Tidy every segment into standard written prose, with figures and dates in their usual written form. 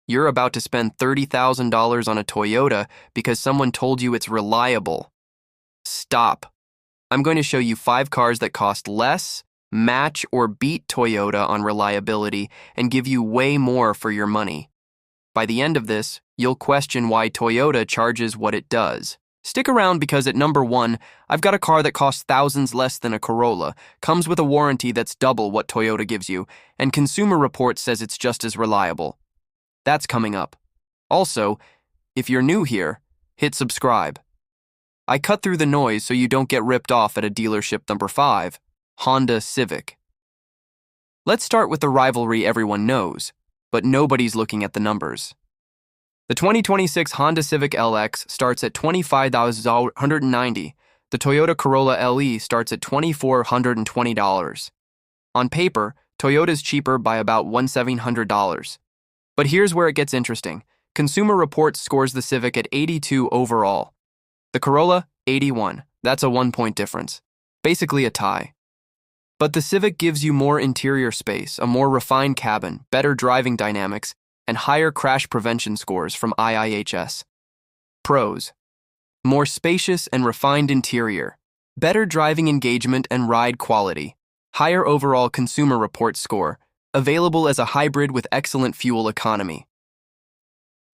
You're about to spend $30,000 on a Toyota because someone told you it's reliable. Stop. I'm going to show you 5 cars that cost less, match, or beat Toyota on reliability and give you way more for your money. By the end of this, you'll question why Toyota charges what it does. Stick around because at number 1, I've got a car that costs thousands less than a Corolla, comes with a warranty that's double what Toyota gives you, and Consumer Reports says it's just as reliable. That's coming up. Also, if you're new here, hit subscribe. I cut through the noise so you don't get ripped off at a dealership. Number 5, Honda Civic. Let's start with the rivalry everyone knows, but nobody's looking at the numbers. The 2026 Honda Civic LX starts at $25,190. The Toyota Corolla LE starts at $2,420. On paper, Toyota's cheaper by about $1,700. But here's where it gets interesting. Consumer Reports scores the Civic at 82 overall. The Corolla, 81. That's a 1-point difference. Basically a tie. But the Civic gives you more interior space, a more refined cabin, better driving dynamics, and higher crash prevention scores from IIHS. Pros: more spacious and refined interior, better driving engagement and ride quality, higher overall Consumer Reports score, available as a hybrid with excellent fuel economy.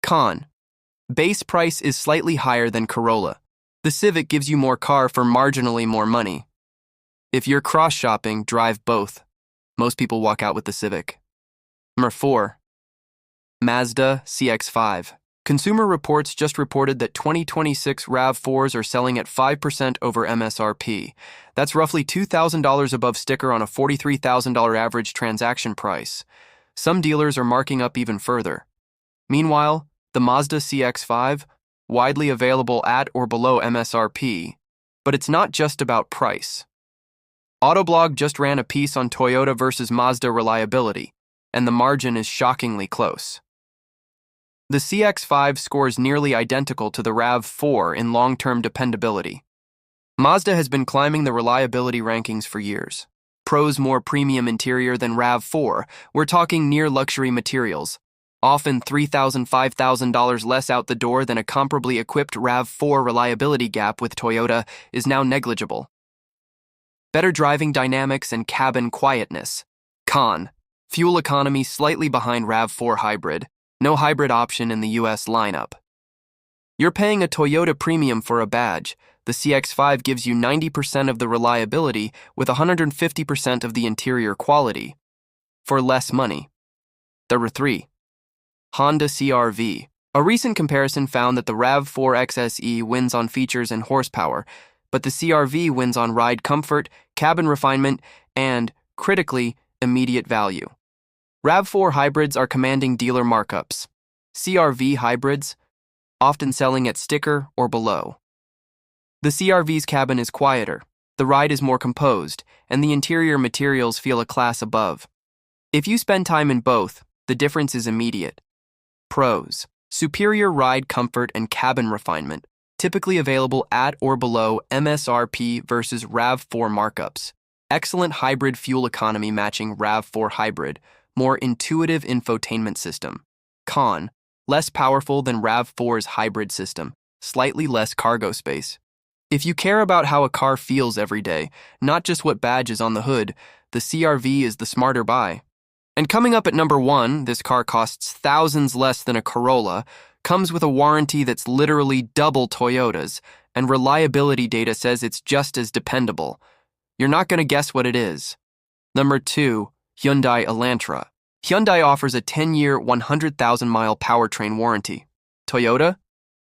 Con: base price is slightly higher than Corolla. The Civic gives you more car for marginally more money. If you're cross-shopping, drive both. Most people walk out with the Civic. Number 4, Mazda CX-5. Consumer Reports just reported that 2026 RAV4s are selling at 5% over MSRP. That's roughly $2,000 above sticker on a $43,000 average transaction price. Some dealers are marking up even further. Meanwhile, the Mazda CX-5, widely available at or below MSRP, but it's not just about price. Autoblog just ran a piece on Toyota versus Mazda reliability, and the margin is shockingly close. The CX-5 scores nearly identical to the RAV4 in long-term dependability. Mazda has been climbing the reliability rankings for years. Pros: more premium interior than RAV4. We're talking near luxury materials, often $3,000, $5,000 less out the door than a comparably equipped RAV4. Reliability gap with Toyota is now negligible. Better driving dynamics and cabin quietness. Con: fuel economy slightly behind RAV4 hybrid. No hybrid option in the US lineup. You're paying a Toyota premium for a badge. The CX-5 gives you 90% of the reliability with 150% of the interior quality for less money. Number 3, Honda CR-V. A recent comparison found that the RAV4 XSE wins on features and horsepower, but the CR-V wins on ride comfort, cabin refinement, and, critically, immediate value. RAV4 hybrids are commanding dealer markups. CR-V hybrids, often selling at sticker or below. The CR-V's cabin is quieter, the ride is more composed, and the interior materials feel a class above. If you spend time in both, the difference is immediate. Pros: superior ride comfort and cabin refinement, typically available at or below MSRP versus RAV4 markups. Excellent hybrid fuel economy matching RAV4 hybrid, more intuitive infotainment system. Con: less powerful than RAV4's hybrid system, slightly less cargo space. If you care about how a car feels every day, not just what badge is on the hood, the CR-V is the smarter buy. And coming up at number 1, this car costs thousands less than a Corolla, comes with a warranty that's literally double Toyota's, and reliability data says it's just as dependable. You're not going to guess what it is. Number 2, Hyundai Elantra. Hyundai offers a 10-year, 100,000-mile powertrain warranty. Toyota?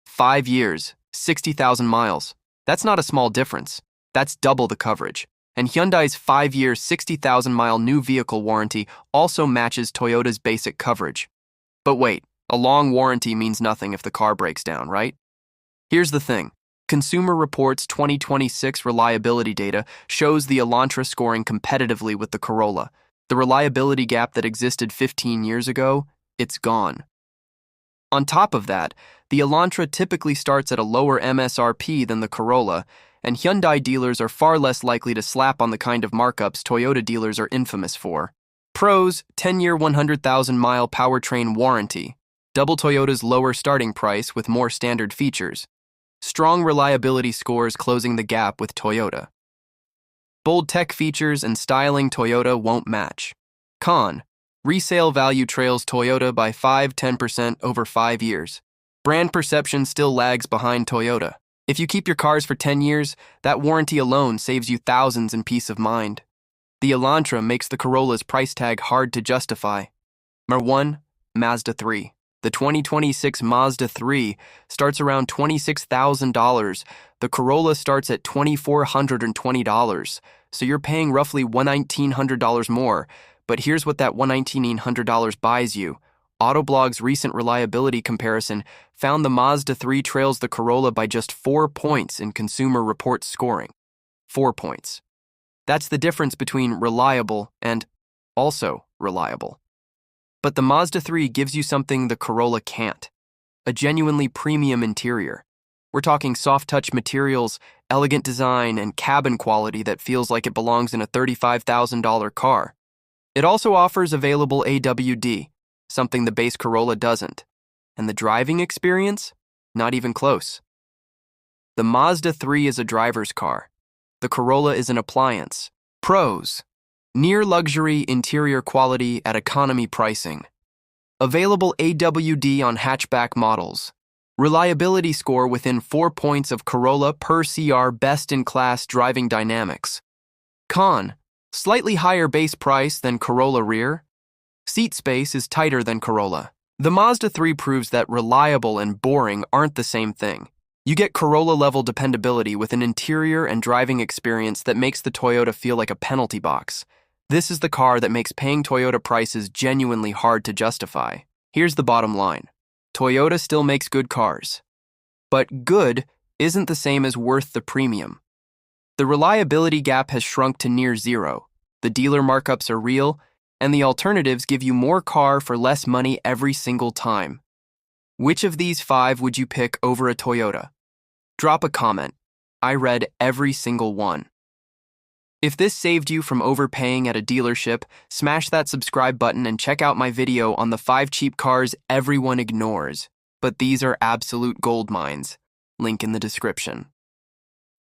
5 years, 60,000 miles. That's not a small difference. That's double the coverage. And Hyundai's 5-year, 60,000-mile new vehicle warranty also matches Toyota's basic coverage. But wait, a long warranty means nothing if the car breaks down, right? Here's the thing. Consumer Reports 2026 reliability data shows the Elantra scoring competitively with the Corolla. The reliability gap that existed 15 years ago, it's gone. On top of that, the Elantra typically starts at a lower MSRP than the Corolla, and Hyundai dealers are far less likely to slap on the kind of markups Toyota dealers are infamous for. Pros: 10-year 100,000-mile powertrain warranty. Double Toyota's lower starting price with more standard features. Strong reliability scores closing the gap with Toyota. Bold tech features and styling Toyota won't match. Con. Resale value trails Toyota by 5–10% over 5 years. Brand perception still lags behind Toyota. If you keep your cars for 10 years, that warranty alone saves you thousands in peace of mind. The Elantra makes the Corolla's price tag hard to justify. Number 1. Mazda 3. The 2026 Mazda 3 starts around $26,000. The Corolla starts at $2,420, so you're paying roughly $1,900 more. But here's what that $1,900 buys you. Autoblog's recent reliability comparison found the Mazda 3 trails the Corolla by just 4 points in Consumer Reports scoring. 4 points. That's the difference between reliable and also reliable. But the Mazda 3 gives you something the Corolla can't. A genuinely premium interior. We're talking soft-touch materials, elegant design, and cabin quality that feels like it belongs in a $35,000 car. It also offers available AWD, something the base Corolla doesn't. And the driving experience? Not even close. The Mazda 3 is a driver's car. The Corolla is an appliance. Pros: near luxury interior quality at economy pricing. Available AWD on hatchback models. Reliability score within 4 points of Corolla per CR best-in-class driving dynamics. Con: slightly higher base price than Corolla rear. Seat space is tighter than Corolla. The Mazda 3 proves that reliable and boring aren't the same thing. You get Corolla-level dependability with an interior and driving experience that makes the Toyota feel like a penalty box. This is the car that makes paying Toyota prices genuinely hard to justify. Here's the bottom line. Toyota still makes good cars. But good isn't the same as worth the premium. The reliability gap has shrunk to near zero. The dealer markups are real, and the alternatives give you more car for less money every single time. Which of these 5 would you pick over a Toyota? Drop a comment. I read every single one. If this saved you from overpaying at a dealership, smash that subscribe button and check out my video on the 5 cheap cars everyone ignores. But these are absolute gold mines. Link in the description.